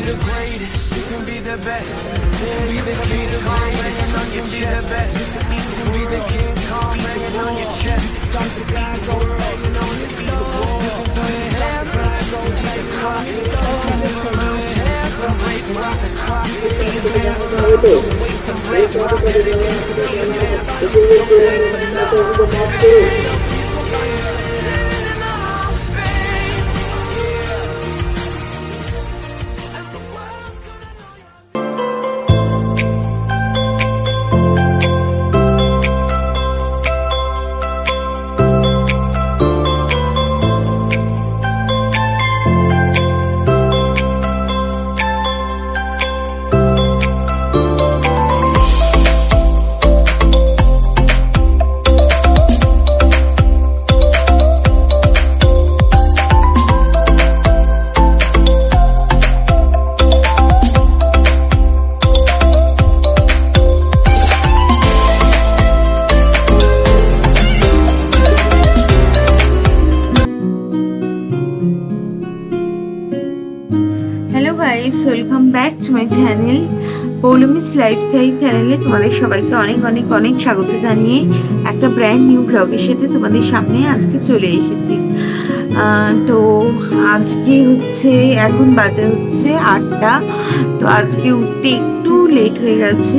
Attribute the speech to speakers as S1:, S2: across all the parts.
S1: the greatest, you can be the best. Be the King Kong banging on your chest. You can be the King Kong banging on your chest. Top the guy go banging on his door. You can throw your hands up, go like a cock. You can throw your hands up, break rock the clock. Be the best of the wait the break rock. Be the best.
S2: Welcome back to my channel পৌলমিস lifestyle চ্যানেলে তোমাদের সবাইকে অনেক অনেক অনেক স্বাগত জানিয়ে একটা brand new ব্লগের সাথে তোমাদের সামনে আজকে চলে এসেছি। তো আজকে হচ্ছে এখন বাজে হচ্ছে 8টা। তো আজকে উঠতে একটু লেট হয়ে গেছে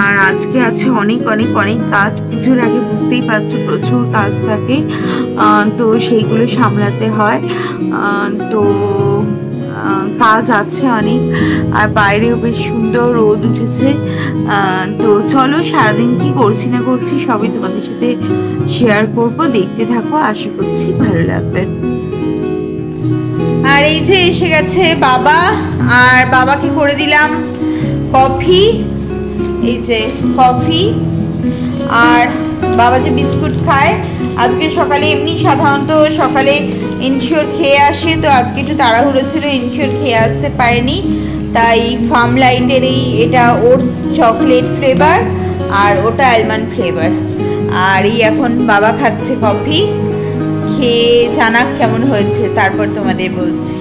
S2: আর আজকে আছে অনেক অনেক অনেক কাজ। পুজোর আগে বুঝতেই পারছো প্রচুর কাজ থাকে, তো সেইগুলো সামলাতে হয়। তো কাজ আছে অনেক আর বাইরেও বেশ সুন্দর রোদ উঠেছে। তো চলো সারাদিন কি করছি না করছি সবই তোমাদের সাথে শেয়ার করব, দেখতে থাকো, আশা করছি ভালো লাগবে। আর এই যে এসে গেছে বাবা, আর বাবাকে করে দিলাম কফি, এই যে কফি। আর বাবা যে বিস্কুট খায়, আজকে সকালে এমনি সাধারণত সকালে ইনশিওর খেয়ে আসে, তো আজকে একটু তাড়াহুড়ো ছিল, ইনশিওর খেয়ে আসতে পারেনি, তাই ফার্ম লাইটের এটা ওটস চকলেট ফ্লেভার আর ওটা আলমন্ড ফ্লেভার। আর এই এখন বাবা খাচ্ছে কফি, খেয়ে জানাক কেমন হয়েছে, তারপর তোমাদের বলছি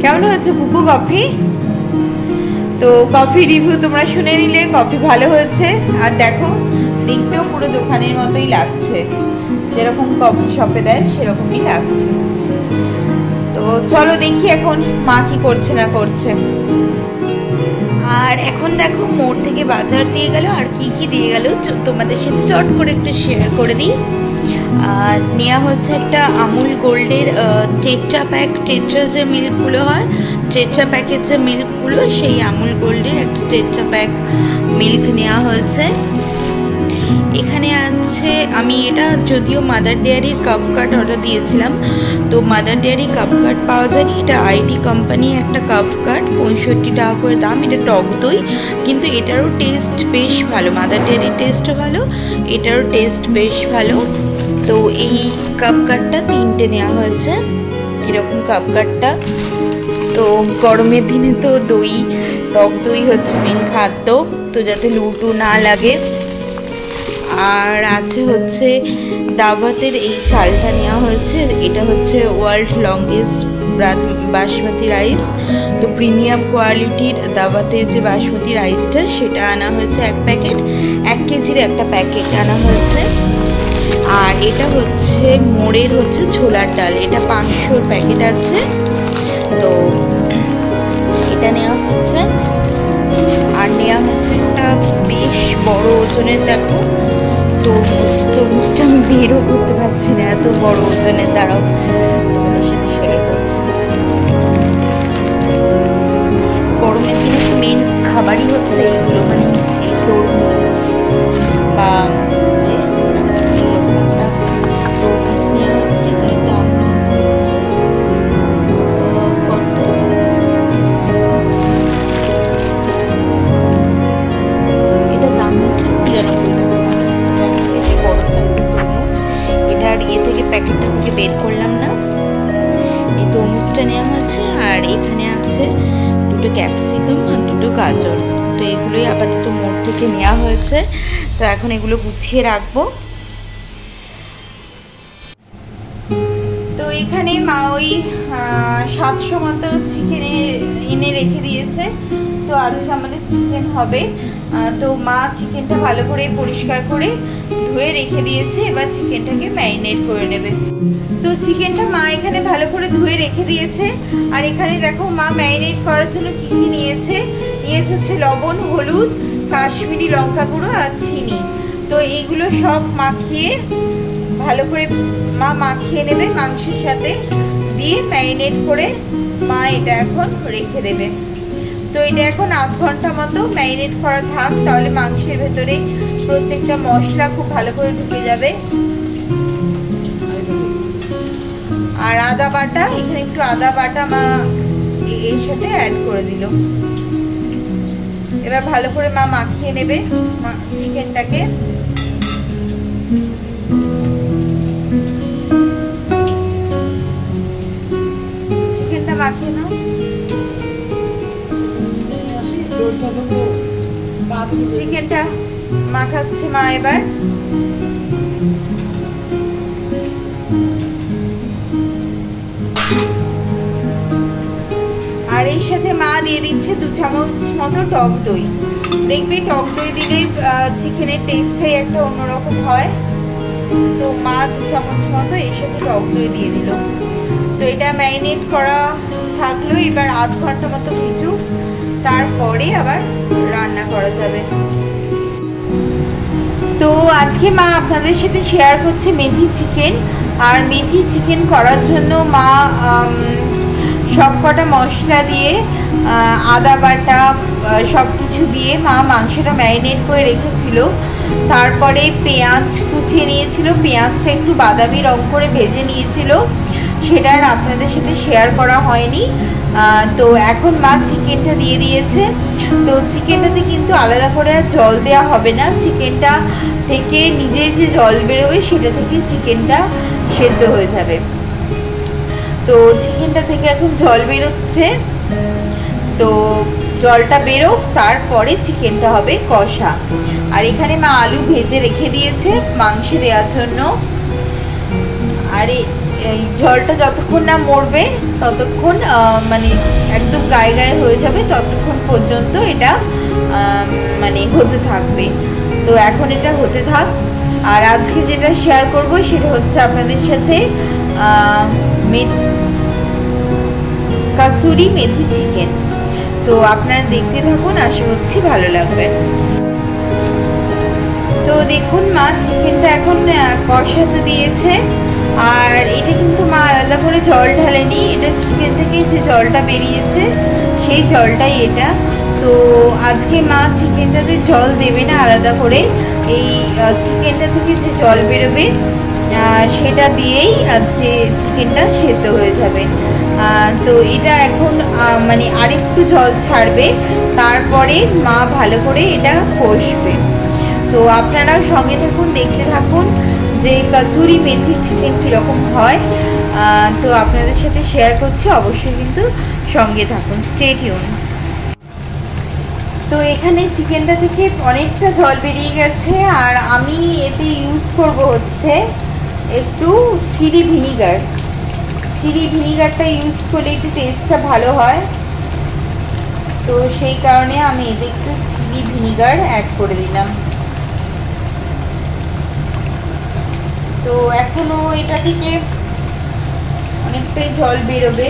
S2: কেমন হয়েছে পুপু কফি। তো কফি রিভিউ তোমরা শুনে নিলে, কফি ভালো হয়েছে। আর দেখো দেখতেও পুরো দোকানের মতোই লাগছে, যেরকম কফি শপে দেয় সেরকমই লাগছে। তো চলো দেখি এখন মা কি করছে না করছে। আর এখন দেখো মোড় থেকে বাজার দিয়ে গেল, আর কি কি দিয়ে গেল তোমাদের সাথে চট করে একটু শেয়ার করে দিই। আর নেওয়া হচ্ছে একটা আমুল গোল্ডের টেট্রা প্যাক, টেট্রা যে মিল্কগুলো হয়, টেট্রা প্যাকের যে মিল্কগুলো, সেই আমুল গোল্ডের একটা টেট্রা প্যাক মিল্ক নেওয়া হয়েছে। এখানে আছে, আমি এটা যদিও মাদার ডেয়ারির কাপ কাট অর্ডার দিয়েছিলাম, তো মাদার ডেয়ারি কাপ কাট পাওয়া যায়নি, এটা আইটি কোম্পানি একটা কাপ কাট, 65 টাকা করে দাম। এটা টক দই, কিন্তু এটারও টেস্ট বেশ ভালো, মাদার ডেয়ারির টেস্টও ভালো, এটারও টেস্ট বেশ ভালো। তো এই কাপ কাটটা 3টে নেওয়া হয়েছে, এরকম কাপ কাটটা। তো গরমের দিনে তো দই, টক দই হচ্ছে মেন খাদ্য, তো যাতে লুটু না লাগে। আর আছে হচ্ছে দাওয়াতের এই চালটা নেওয়া হয়েছে, এটা হচ্ছে ওয়ার্ল্ড লংগেস্ট বাসমতি রাইস, তো প্রিমিয়াম কোয়ালিটির দাওয়াতের যে বাসমতি রাইসটা সেটা আনা হয়েছে 1 প্যাকেট, 1 কেজির একটা প্যাকেট আনা হয়েছে। আর এটা হচ্ছে মোড়ের হচ্ছে ছোলার ডাল, এটা 500 প্যাকেট আছে, তো এটা নেওয়া হচ্ছে। আর নেওয়া হচ্ছে একটা বেশ বড় ওজনের, দেখো তরমুজটা আমি বেরও করতে পারছি না, এত বড় ওজনের, দ্বারাও তোমাদের সাথে শেয়ার করছি। গরমের দিনে তো মেন খাবারই হচ্ছে এইগুলো, মানে এই তরমুজ বা এরকম একটা তরমুজ নেওয়া হচ্ছে। এটার দাম এটার দাম হচ্ছে 93 টাকা। ইয়ে থেকে প্যাকেটটা থেকে বের করলাম না, এই তরমুজটা নেওয়া হয়েছে। আর এখানে আছে 2টো ক্যাপসিকাম আর 2টো গাজর, তো এগুলোই আপাতত মোড় থেকে নেওয়া হয়েছে। তো এখন এগুলো গুছিয়ে রাখবো। তো এখানে মা ওই 700 মতো চিকেন এনে রেখে দিয়েছে। তো আজকে আমাদের চিকেন হবে। তো মা চিকেনটা ভালো করে পরিষ্কার করে ধুয়ে রেখে দিয়েছে, এবার চিকেনটাকে ম্যারিনেট করে নেবে। তো চিকেনটা মা এখানে ভালো করে ধুয়ে রেখে দিয়েছে। আর এখানে দেখো মা ম্যারিনেট করার জন্য কী কী নিয়েছে হচ্ছে লবণ, হলুদ, কাশ্মীরি লঙ্কা গুঁড়ো আর চিনি। তো এইগুলো সব মাখিয়ে ভালো করে মা মাখিয়ে নেবে মাংসের সাথে, দিয়ে ম্যারিনেট করে মা এটা এখন রেখে দেবে। তো এটা এখন আধ ঘন্টা মতো ম্যারিনেট করা থাক, তাহলে মাংসের ভেতরে প্রত্যেকটা মশলা খুব ভালো করে ঢুকে যাবে। আর আদা বাটা, এখানে একটু আদা বাটা মা এর সাথে অ্যাড করে দিল। এবার ভালো করে মা মাখিয়ে নেবে চিকেনটাকে। চিকেনটা মাখিয়ে নাও। চিকেনটা মাখাচ্ছে মা এবার। আর এর সাথে মা দিয়ে দিচ্ছে 2 চামচ মতো টক দই। দেখবে টক দই দিলে চিকেনের টেস্টটাই একটা অন্যরকম হয়। তো মা 2 চামচ মতো এর সাথে টক দই দিয়ে দিল। তো এটা ম্যারিনেট করা থাকলো, এবার আধ ঘন্টা মতো ভিজুক, তারপরে আবার রান্না করা যাবে। তো আজকে মা আপনাদের সাথে শেয়ার করছে মেথি চিকেন। আর মেথি চিকেন করার জন্য মা সব কটা মশলা দিয়ে, আদা বাটা সব কিছু দিয়ে মা মাংসটা ম্যারিনেট করে রেখেছিল। তারপরে পেঁয়াজ কুচিয়ে নিয়েছিল, পেঁয়াজটা একটু বাদামি রং করে ভেজে নিয়েছিল, সেটা আর আপনাদের সাথে শেয়ার করা হয়নি। তো এখন মা চিকেনটা দিয়ে দিয়েছে। তো চিকেনটাতে কিন্তু আলাদা করে আর জল দেওয়া হবে না, চিকেনটা থেকে নিজে যে জল বেরোবে সেটা থেকে চিকেনটা সেদ্ধ হয়ে যাবে। তো চিকেনটা থেকে এখন জল বেরোচ্ছে, তো জলটা বেরোক, তারপরে চিকেনটা হবে কষা। আর এখানে মা আলু ভেজে রেখে দিয়েছে মাংসে দেওয়ার জন্য। আর এই জলটা যতক্ষণ না মরবে ততক্ষণ, মানে একদম গায়ে গায়ে হয়ে যাবে ততক্ষণ পর্যন্ত এটা মানে হতে থাকবে। তো এখন এটা হতে থাক। আর আজকে যেটা শেয়ার করব সেটা হচ্ছে আপনাদের সাথে কাসুরি মেথি চিকেন। তো আপনারা দেখতে থাকুন, আশা করছি ভালো লাগবে। তো দেখুন মা চিকেনটা এখন কষাতে দিয়েছে। আর এটা কিন্তু মা আলাদা করে জল ঢালেনি, এটা চিকেন থেকে যে জলটা বেরিয়েছে সেই জলটাই এটা। তো আজকে মা চিকেনটাতে জল দেবে না আলাদা করে, এই চিকেনটা থেকে যে জল বেরোবে সেটা দিয়েই আজকে চিকেনটা সেদ্ধ হয়ে যাবে। তো এটা এখন মানে আরেকটু জল ছাড়বে, তারপরে মা ভালো করে এটা কষবে। তো আপনারাও সঙ্গে থাকুন, দেখতে থাকুন যে কাসুরি মেথি চিকেন কীরকম হয়। তো আপনাদের সাথে শেয়ার করছি, অবশ্যই কিন্তু সঙ্গে থাকুন, স্টে টিউন। তো এখানে চিকেনটা থেকে অনেকটা জল বেরিয়ে গেছে। আর আমি এতে ইউজ করব হচ্ছে একটু চিলি ভিনিগার। চিলি ভিনিগারটা ইউজ করলে একটু টেস্টটা ভালো হয়, তো সেই কারণে আমি এতে একটু চিলি ভিনিগার অ্যাড করে দিলাম। তো এখনও এটা থেকে অনেকটাই জল বেরোবে,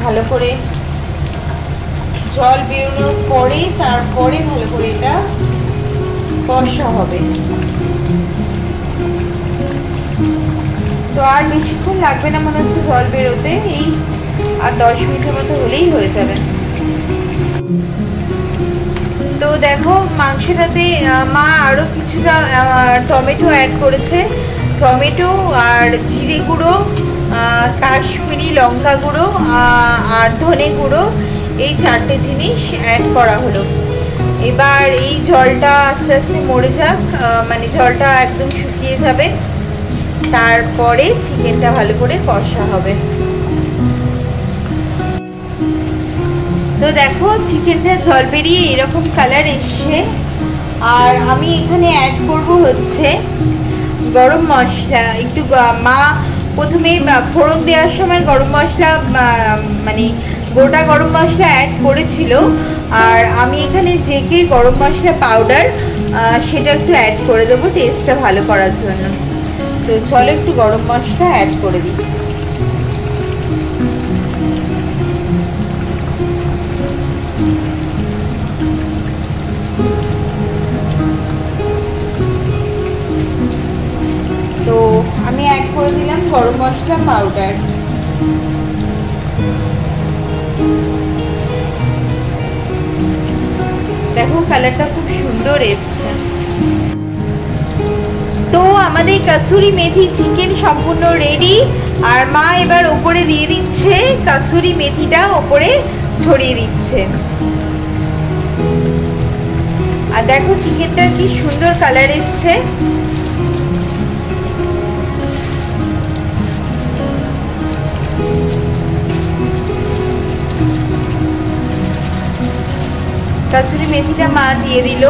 S2: ভালো করে জল বেরোনোর পরে তারপরে ভালো করে এটা কষা হবে। তো আর বেশিক্ষণ লাগবে না মনে হচ্ছে জল বেরোতে, এই আর 10 মিনিটের মতো হলেই হয়ে যাবে। তো দেখো মাংসটাতে মা আরও কিছুটা টমেটো অ্যাড করেছে। টমেটো আর জিরে গুঁড়ো, কাশ্মীরি লঙ্কা গুঁড়ো আর ধনে গুঁড়ো, এই 4টে জিনিস অ্যাড করা হলো। এবার এই জলটা আস্তে আস্তে মরে যাক, মানে জলটা একদম শুকিয়ে যাবে, তারপরে চিকেনটা ভালো করে কষা হবে। তো দেখো চিকেনটা জল বেরিয়ে এরকম কালার এসছে। আর আমি এখানে অ্যাড করব হচ্ছে গরম মশলা একটু মা প্রথমে ফোড়ন দেওয়ার সময় গরম মশলা মানে গোটা গরম মশলা অ্যাড করেছিল, আর আমি এখানে জেকে গরম মশলা পাউডার সেটা একটু অ্যাড করে দেবো টেস্টটা ভালো করার জন্য। তো চলো একটু গরম মশলা অ্যাড করে দিই। তো আমি অ্যাড করে দিলাম গরম মশলা পাউডার। দেখো কালারটা খুব সুন্দর এসছে। তো আমাদের কাসুরি মেথি চিকেন সম্পূর্ণ রেডি, আর মা এবার ওপরে দিয়ে দিচ্ছে কাসুরি মেথিটা, ওপরে ছড়িয়ে দিচ্ছে। আর দেখো চিকেনটার কি সুন্দর কালার এসছে। কাসুরি মেথিটা মা দিয়ে দিল।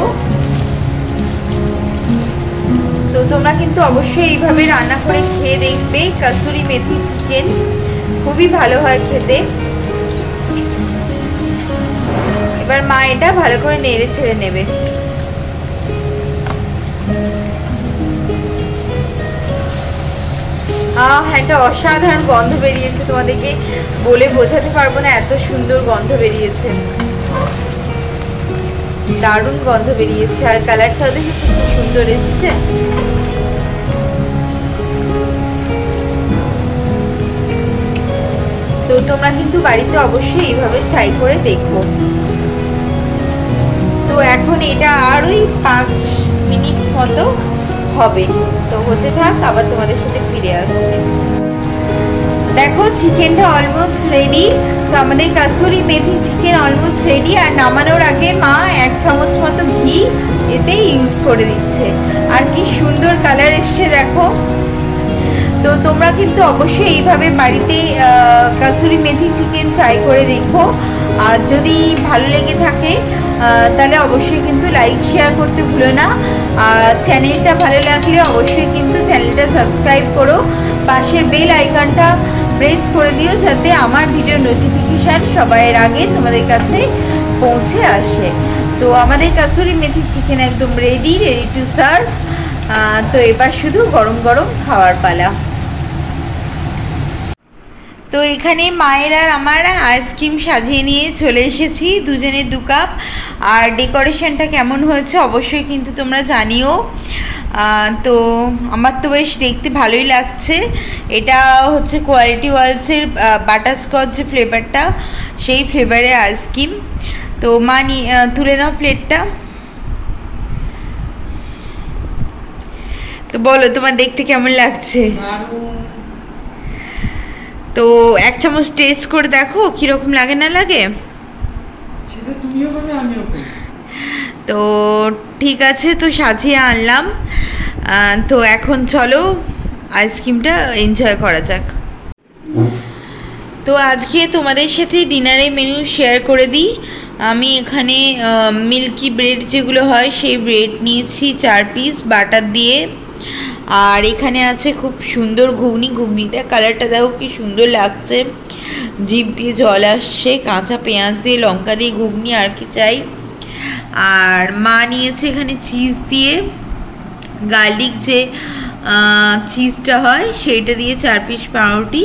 S2: তো তোমরা কিন্তু অবশ্যই এইভাবে রান্না করে খেয়ে দেখবে, কাসুরি মেথি চিকেন খুবই ভালো হয় খেতে। এবার মা এটা ভালো করে নেড়ে ছেড়ে নেবে। একটা অসাধারণ গন্ধ বেরিয়েছে, তোমাদেরকে বলে বোঝাতে পারবো না, এত সুন্দর গন্ধ বেরিয়েছে, দারুণ গন্ধ বেরিয়েছে। আর কালারটাও দেখেছি খুব সুন্দর এসছে। তো তোমরা কিন্তু বাড়িতে অবশ্যই এইভাবে ট্রাই করে দেখো। তো এখন এটা আর ওই 5 মিনিট মতো হবে, তো হতে থাক, আবার তোমাদের সাথে ফিরে আসছি। দেখো চিকেনটা অলমোস্ট রেডি। তো আমাদের কাসুরি মেথি চিকেন অলমোস্ট রেডি। আর নামানোর আগে মা 1 চামচ মতো ঘি এতে ইউজ করে দিচ্ছে। আর কি সুন্দর কালার এসছে দেখো। তো তোমরা কিন্তু অবশ্যই এইভাবে বাড়িতে কাসুরি মেথি চিকেন ট্রাই করে দেখো। আর যদি ভালো লেগে থাকে তাহলে অবশ্যই কিন্তু লাইক শেয়ার করতে ভুলো না। আর চ্যানেলটা ভালো লাগলে অবশ্যই কিন্তু চ্যানেলটা সাবস্ক্রাইব করো, পাশের বেল আইকনটা প্রেস করে দিও যাতে আমার ভিডিও নোটিফিকেশান সবার আগে তোমাদের কাছে পৌঁছে আসে। তো আমাদের কাসুরি মেথি চিকেন একদম রেডি টু সার্ভ। তো এবার শুধু গরম গরম খাওয়ার পালা। তো এখানে মায়ের আর আমার আইসক্রিম সাজিয়ে নিয়ে চলে এসেছি, দুজনের 2 কাপ। আর ডেকোরেশনটা কেমন হয়েছে অবশ্যই কিন্তু তোমরা জানিও। তো আমার তো বেশ দেখতে ভালোই লাগছে। এটা হচ্ছে কোয়ালিটি ওয়ালসের বাটারস্কচ যে ফ্লেভারটা, সেই ফ্লেভারের আইসক্রিম। তো মা তুলে নাও প্লেটটা। তো বলো তোমার দেখতে কেমন লাগছে। তো 1 চামচ টেস্ট করে দেখো কীরকম লাগে না লাগে। তো ঠিক আছে, তো সাজিয়ে আনলাম। তো এখন চলো আইসক্রিমটা এনজয় করা যাক। তো আজকে তোমাদের সাথে ডিনারের মেনু শেয়ার করে দিই। আমি এখানে মিল্কি ব্রেড যেগুলো হয় সেই ব্রেড নিয়েছি 4 পিস বাটার দিয়ে। আর এখানে আছে খুব সুন্দর ঘুগনিটা কালারটা দেখো কি সুন্দর লাগছে, জিভ দিয়ে জল আসছে। কাঁচা পেঁয়াজ দিয়ে লঙ্কা দিয়ে ঘুগনি, আর কি চাই। আর মা নিয়েছে এখানে চিজ দিয়ে, গার্লিক যে চিজটা হয় সেইটা দিয়ে 4 পিস পাউরুটি।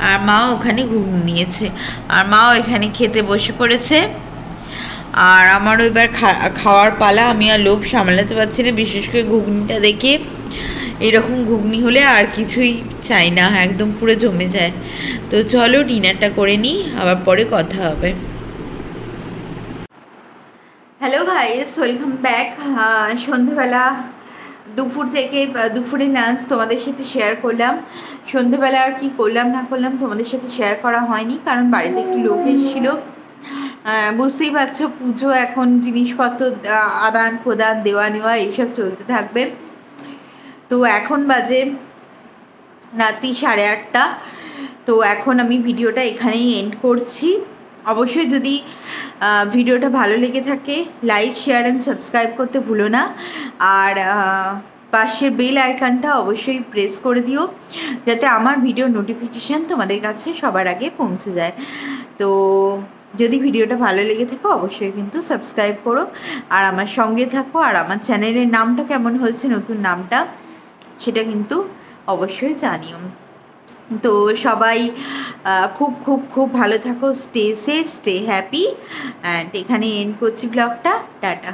S2: আর মাও ওখানে ঘুগনি নিয়েছে, আর মাও এখানে খেতে বসে পড়েছে। আর আমারও এবার খাওয়ার পালা। আমি আর লোভ সামলাতে পারছি না, বিশেষ করে ঘুগনিটা দেখে। এরকম ঘুগনি হলে আর কিছুই চাই না, একদম পুরো জমে যায়। তো চলো ডিনারটা করে নিই, আবার পরে কথা হবে। Hello guys, welcome back. সন্ধেবেলা দুপুরের লাঞ্চ তোমাদের সাথে শেয়ার করলাম। সন্ধেবেলা আর কি করলাম না করলাম তোমাদের সাথে শেয়ার করা হয়নি, কারণ বাড়িতে একটু লোক এসেছিল। বুঝতেই পারছো, পুজো এখন, জিনিসপত্র আদান প্রদান, দেওয়া নেওয়া এইসব চলতে থাকবে। তো এখন বাজে রাত্রি 8:30। তো এখন আমি ভিডিওটা এখানেই এন্ড করছি। অবশ্যই যদি ভিডিওটা ভালো লেগে থাকে লাইক শেয়ার অ্যান্ড সাবস্ক্রাইব করতে ভুলো না। আর পাশের বেল আইকনটা অবশ্যই প্রেস করে দিও, যাতে আমার ভিডিও নোটিফিকেশান তোমাদের কাছে সবার আগে পৌঁছে যায়। তো যদি ভিডিওটা ভালো লেগে থাকে অবশ্যই কিন্তু সাবস্ক্রাইব করো, আর আমার সঙ্গে থাকো। আর আমার চ্যানেলের নামটা কেমন হয়েছে, নতুন নামটা, সেটা কিন্তু অবশ্যই জানিও। তো সবাই খুব খুব খুব ভালো থাকো, stay safe, stay happy, and এখানে এন্ড করছি ব্লগটা। টাটা।